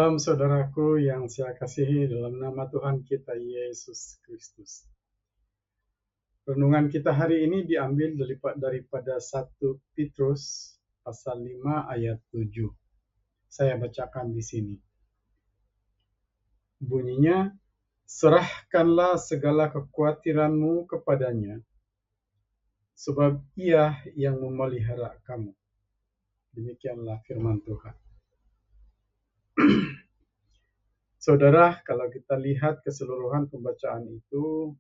Shalom saudaraku yang saya kasihi dalam nama Tuhan kita Yesus Kristus. Renungan kita hari ini diambil daripada 1 Petrus pasal 5 ayat 7. Saya bacakan di sini. Bunyinya, serahkanlah segala kekhawatiranmu kepadanya, sebab Ia yang memelihara kamu. Demikianlah firman Tuhan. Saudara, kalau kita lihat keseluruhan pembacaan itu,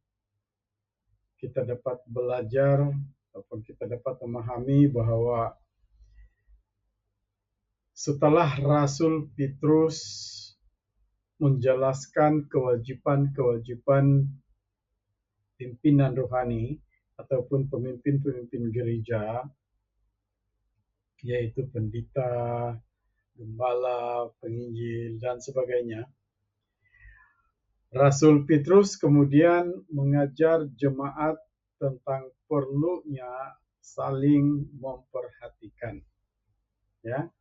kita dapat belajar ataupun kita dapat memahami bahwa setelah Rasul Petrus menjelaskan kewajiban-kewajiban pimpinan rohani ataupun pemimpin-pemimpin gereja, yaitu pendeta, gembala, penginjil, dan sebagainya, Rasul Petrus kemudian mengajar jemaat tentang perlunya saling memperhatikan. Ya.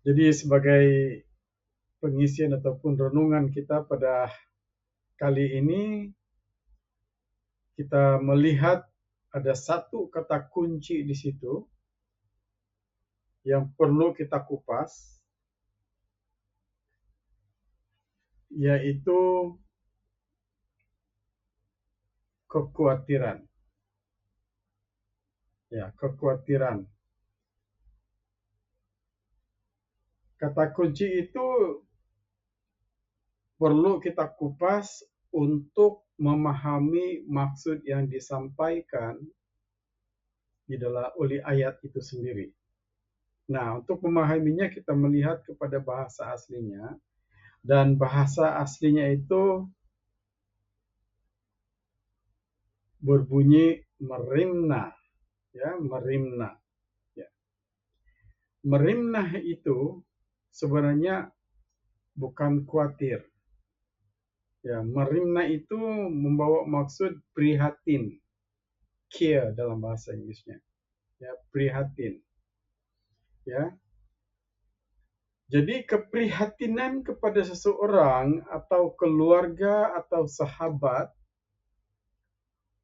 Jadi sebagai pengisian ataupun renungan kita pada kali ini, kita melihat ada satu kata kunci di situ yang perlu kita kupas, yaitu kekhawatiran. Ya, kekhawatiran. Kata kunci itu perlu kita kupas untuk memahami maksud yang disampaikan oleh ayat itu sendiri. Nah, untuk memahaminya kita melihat kepada bahasa aslinya, dan bahasa aslinya itu berbunyi merimna, ya, merimna. Ya. Merimna itu sebenarnya bukan khawatir. Ya, merimna itu membawa maksud prihatin, care dalam bahasa Inggrisnya. Ya, prihatin. Ya. Jadi keprihatinan kepada seseorang atau keluarga atau sahabat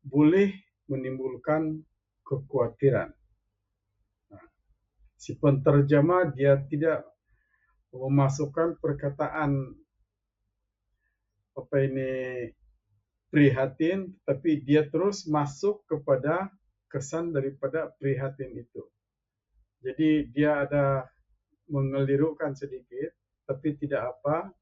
boleh menimbulkan kekhawatiran. Nah, si penterjemah dia tidak memasukkan perkataan prihatin, tapi dia terus masuk kepada kesan daripada prihatin itu. Jadi dia ada mengelirukkan sedikit, tapi tidak apa,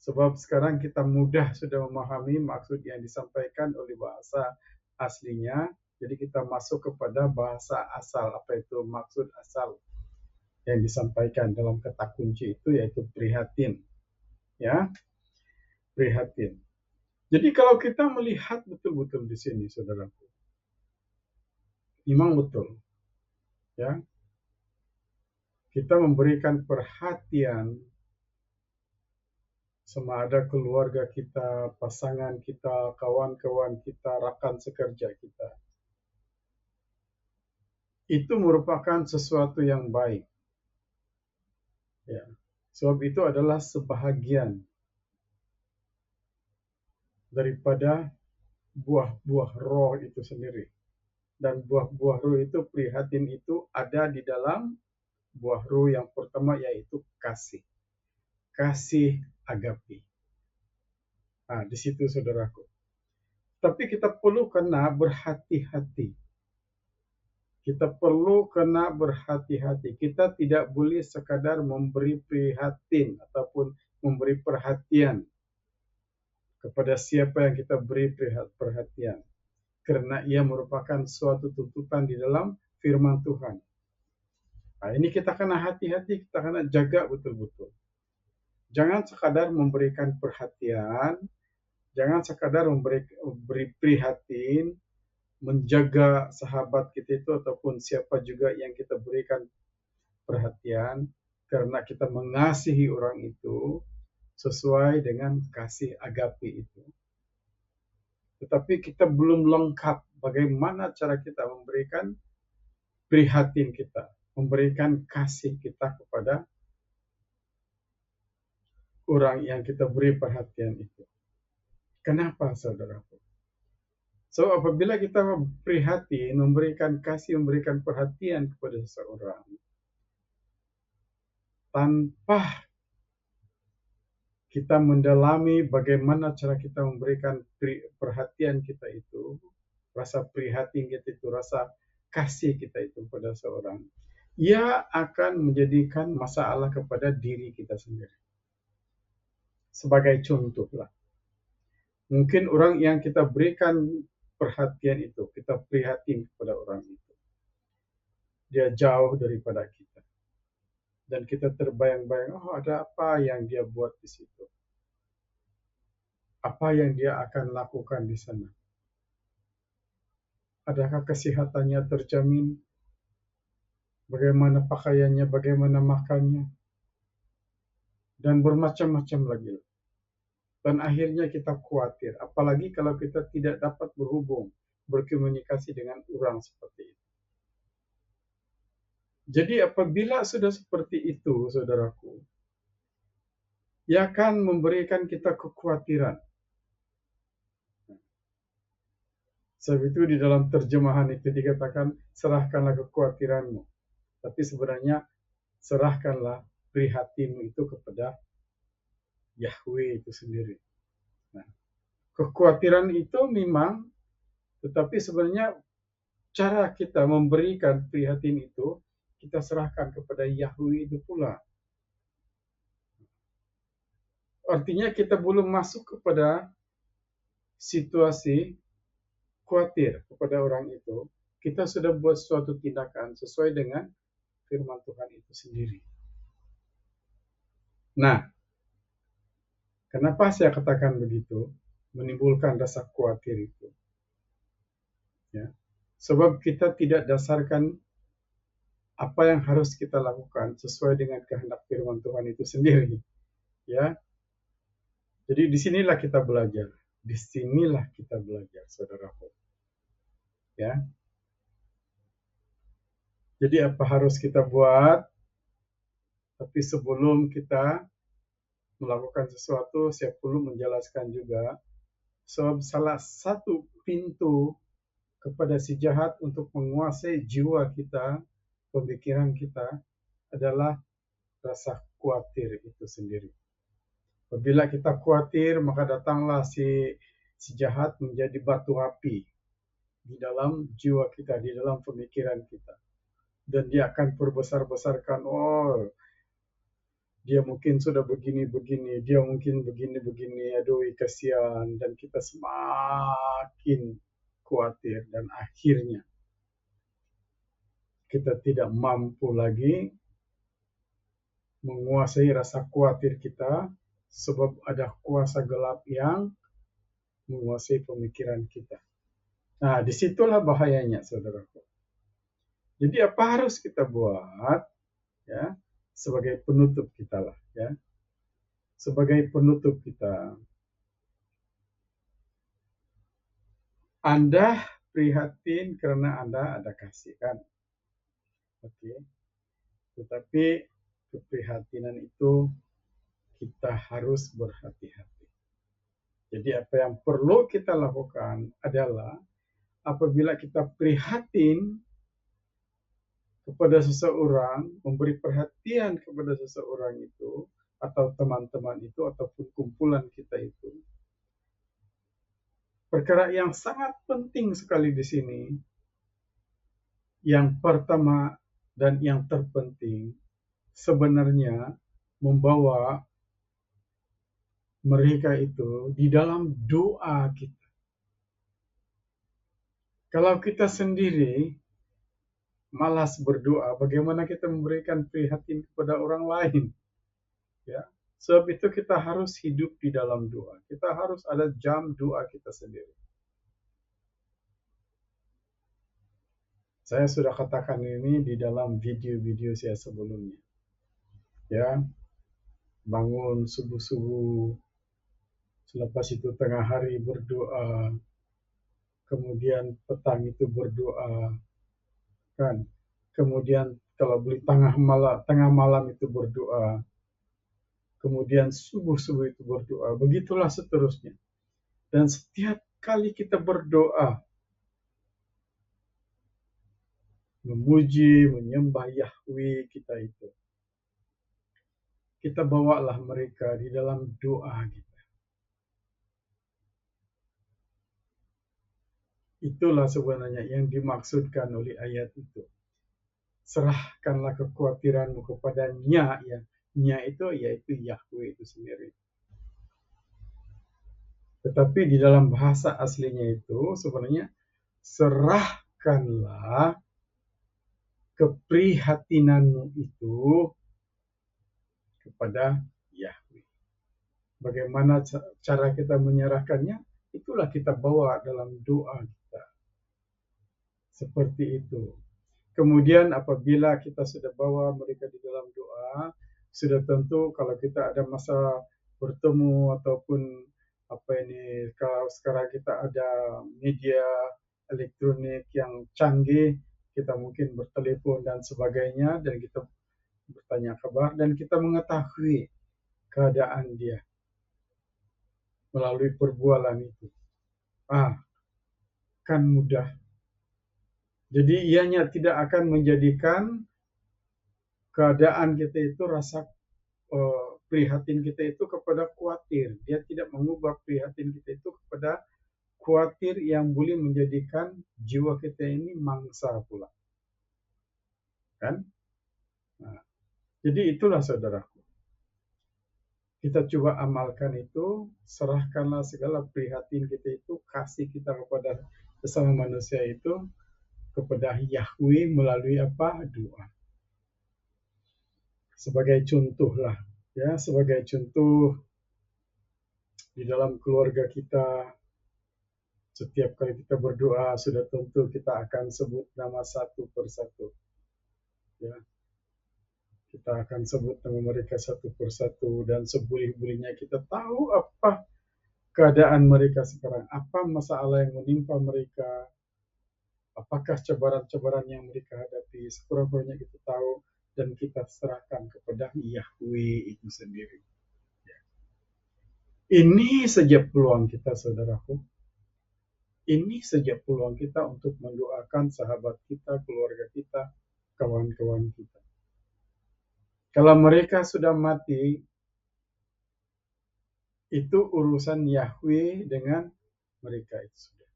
sebab sekarang kita mudah sudah memahami maksud yang disampaikan oleh bahasa aslinya. Jadi kita masuk kepada bahasa asal, apa itu maksud asal yang disampaikan dalam kata kunci itu, yaitu prihatin. Ya, prihatin. Jadi kalau kita melihat betul-betul di sini, saudaraku, memang betul. Ya, kita memberikan perhatian sama ada keluarga kita, pasangan kita, kawan-kawan kita, rakan sekerja kita. Itu merupakan sesuatu yang baik. Ya, sebab itu adalah sebahagian daripada buah-buah roh itu sendiri. Dan buah-buah roh itu, prihatin itu ada di dalam buah roh yang pertama, yaitu kasih. Kasih agape. Nah, di situ saudaraku. Tapi kita perlu kena berhati-hati. Kita perlu kena berhati-hati. Kita tidak boleh sekadar memberi prihatin ataupun memberi perhatian kepada siapa yang kita beri perhatian. Karena ia merupakan suatu tuntutan di dalam firman Tuhan. Nah, ini kita kena hati-hati, kita kena jaga betul-betul. Jangan sekadar memberikan perhatian, jangan sekadar memberi prihatin, menjaga sahabat kita itu ataupun siapa juga yang kita berikan perhatian, karena kita mengasihi orang itu sesuai dengan kasih agape itu. Tetapi kita belum lengkap bagaimana cara kita memberikan prihatin kita, memberikan kasih kita kepada orang yang kita beri perhatian itu. Kenapa, saudaraku? So, apabila kita prihatin, memberikan kasih, memberikan perhatian kepada seseorang, tanpa kita mendalami bagaimana cara kita memberikan perhatian kita itu, rasa prihatin kita itu, rasa kasih kita itu pada seorang, ia akan menjadikan masalah kepada diri kita sendiri. Sebagai contoh lah, mungkin orang yang kita berikan perhatian itu, kita prihatin kepada orang itu, dia jauh daripada kita. Dan kita terbayang-bayang, oh ada apa yang dia buat di situ? Apa yang dia akan lakukan di sana? Adakah kesehatannya terjamin? Bagaimana pakaiannya, bagaimana makannya? Dan bermacam-macam lagi. Dan akhirnya kita khawatir, apalagi kalau kita tidak dapat berhubung, berkomunikasi dengan orang seperti itu. Jadi apabila sudah seperti itu, saudaraku, ia akan memberikan kita kekhawatiran. Sebab itu di dalam terjemahan itu dikatakan, serahkanlah kekhawatiranmu. Tapi sebenarnya, serahkanlah prihatinmu itu kepada Yahweh itu sendiri. Nah, kekhawatiran itu memang, tetapi sebenarnya cara kita memberikan prihatin itu, kita serahkan kepada Yahweh itu pula. Artinya kita belum masuk kepada situasi khawatir kepada orang itu, kita sudah buat suatu tindakan sesuai dengan firman Tuhan itu sendiri. Nah, kenapa saya katakan begitu? Menimbulkan rasa khawatir itu. Ya. Sebab kita tidak dasarkan apa yang harus kita lakukan sesuai dengan kehendak firman Tuhan itu sendiri. Ya. Jadi disinilah kita belajar. Disinilah kita belajar, saudaraku. Ya. Jadi apa harus kita buat? Tapi sebelum kita melakukan sesuatu, saya perlu menjelaskan juga. Sebab salah satu pintu kepada si jahat untuk menguasai jiwa kita, pemikiran kita, adalah rasa khawatir itu sendiri. Apabila kita khawatir, maka datanglah si jahat menjadi batu api di dalam jiwa kita, di dalam pemikiran kita. Dan dia akan perbesar-besarkan, oh dia mungkin sudah begini-begini, dia mungkin begini-begini, aduh kasihan, dan kita semakin khawatir, dan akhirnya kita tidak mampu lagi menguasai rasa khawatir kita, sebab ada kuasa gelap yang menguasai pemikiran kita. Nah, disitulah bahayanya, saudaraku. Jadi apa harus kita buat? Ya, sebagai penutup kita lah, ya. Sebagai penutup kita, Anda prihatin karena Anda ada kasih, kan? Oke. Tetapi keprihatinan itu kita harus berhati-hati. Jadi apa yang perlu kita lakukan adalah apabila kita prihatin kepada seseorang, memberi perhatian kepada seseorang itu, atau teman-teman itu, ataupun kumpulan kita itu, perkara yang sangat penting sekali di sini, yang pertama dan yang terpenting, sebenarnya membawa mereka itu di dalam doa kita. Kalau kita sendiri malas berdoa, bagaimana kita memberikan prihatin kepada orang lain? Ya, sebab itu kita harus hidup di dalam doa. Kita harus ada jam doa kita sendiri. Saya sudah katakan ini di dalam video-video saya sebelumnya. Ya, bangun subuh-subuh, selepas itu tengah hari berdoa, kemudian petang itu berdoa, kan? Kemudian kalau beli tengah malam itu berdoa, kemudian subuh-subuh itu berdoa, begitulah seterusnya. Dan setiap kali kita berdoa, memuji, menyembah Yahweh kita itu, kita bawalah mereka di dalam doa kita. Itulah sebenarnya yang dimaksudkan oleh ayat itu. Serahkanlah kekhawatiranmu kepadanya, ya. Nya itu yaitu Yahweh itu sendiri. Tetapi di dalam bahasa aslinya itu sebenarnya serahkanlah keprihatinanmu itu kepada Yahweh. Bagaimana cara kita menyerahkannya? Itulah kita bawa dalam doa kita. Seperti itu. Kemudian apabila kita sudah bawa mereka di dalam doa, sudah tentu kalau kita ada masa bertemu ataupun kalau sekarang kita ada media elektronik yang canggih, kita mungkin bertelepon dan sebagainya, dan kita bertanya kabar dan kita mengetahui keadaan dia melalui perbualan itu. Kan mudah. Jadi ianya tidak akan menjadikan keadaan kita itu rasa prihatin kita itu kepada khawatir. Dia tidak mengubah prihatin kita itu kepada khawatir yang boleh menjadikan jiwa kita ini mangsa pula. Kan? Nah, jadi itulah saudaraku. Kita coba amalkan itu, serahkanlah segala prihatin kita itu, kasih kita kepada sesama manusia itu, kepada Yahweh melalui apa? Doa. Sebagai contoh lah, ya, sebagai contoh di dalam keluarga kita, setiap kali kita berdoa sudah tentu kita akan sebut nama satu persatu, ya. Kita akan sebut nama mereka satu persatu dan seboleh-bolehnya kita tahu apa keadaan mereka sekarang, apa masalah yang menimpa mereka, apakah cabaran-cabaran yang mereka hadapi, sekurang-kurangnya kita tahu dan kita serahkan kepada Yahweh itu sendiri. Ini saja peluang kita, saudaraku. Ini saja peluang kita untuk mendoakan sahabat kita, keluarga kita, kawan-kawan kita. Kalau mereka sudah mati, itu urusan Yahweh dengan mereka itu sudah.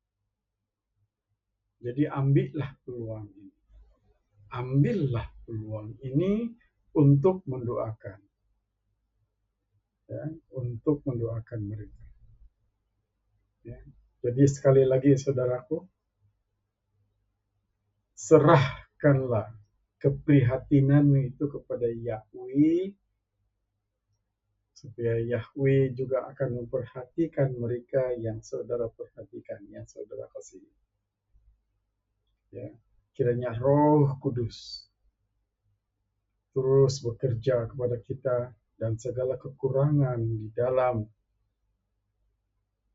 Jadi ambillah peluang ini. Ambillah peluang ini untuk mendoakan. Ya, untuk mendoakan mereka. Ya. Jadi sekali lagi saudaraku, serahkanlah keprihatinanmu itu kepada Yahweh, supaya Yahweh juga akan memperhatikan mereka yang saudara perhatikan, yang saudara kasihi. Ya, kiranya Roh Kudus terus bekerja kepada kita dan segala kekurangan di dalam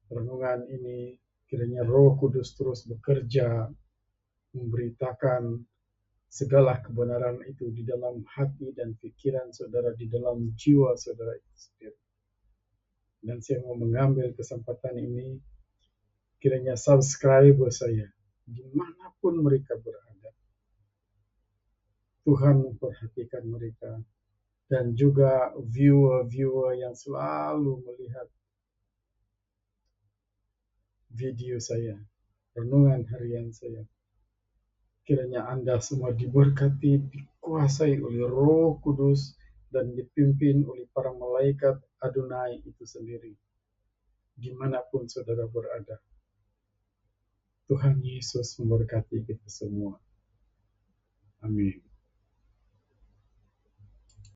renungan ini, kiranya Roh Kudus terus bekerja memberitakan segala kebenaran itu di dalam hati dan pikiran saudara, di dalam jiwa saudara itu sendiri. Dan saya mau mengambil kesempatan ini, kiranya subscriber saya, dimanapun mereka berada, Tuhan memperhatikan mereka, dan juga viewer-viewer yang selalu melihat video saya, renungan harian saya. Kiranya Anda semua diberkati, dikuasai oleh Roh Kudus, dan dipimpin oleh para malaikat Adonai itu sendiri, dimanapun saudara berada. Tuhan Yesus memberkati kita semua. Amin.